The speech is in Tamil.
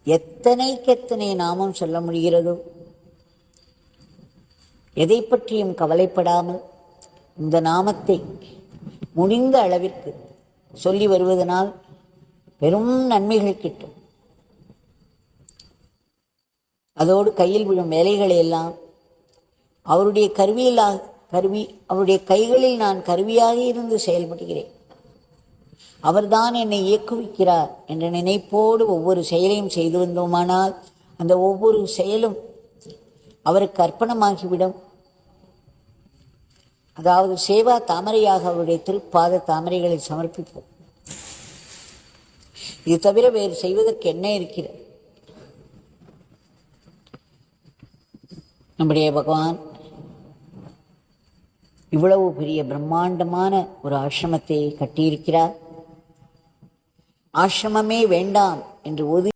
எத்தனை நாமம் சொல்ல முடிகிறதோ, எதை பற்றியும் கவலைப்படாமல் இந்த நாமத்தை முடிந்த அளவிற்கு சொல்லி வருவதனால் பெரும் நன்மைகள் கிட்டும். அதோடு கையில் விழும் வேலைகளை எல்லாம் அவருடைய அவருடைய கைகளில் நான் கருவியாக இருந்து செயல்படுகிறேன், அவர்தான் என்னை இயக்குவிக்கிறார் என்ற நினைப்போடு ஒவ்வொரு செயலையும் செய்து வந்தோமானால் அந்த ஒவ்வொரு செயலும் அவருக்கு அர்ப்பணமாகிவிடும். அதாவது சேவா தாமரையாக அவருடைய திருப்பாத தாமரைகளை சமர்ப்பிப்போம். இது தவிர வேறு செய்வதற்கு என்ன இருக்கிறது? நம்முடைய பகவான் இவ்வளவு பெரிய பிரம்மாண்டமான ஒரு ஆசிரமத்தை கட்டியிருக்கிறார். ஆசிரமமே வேண்டாம் என்று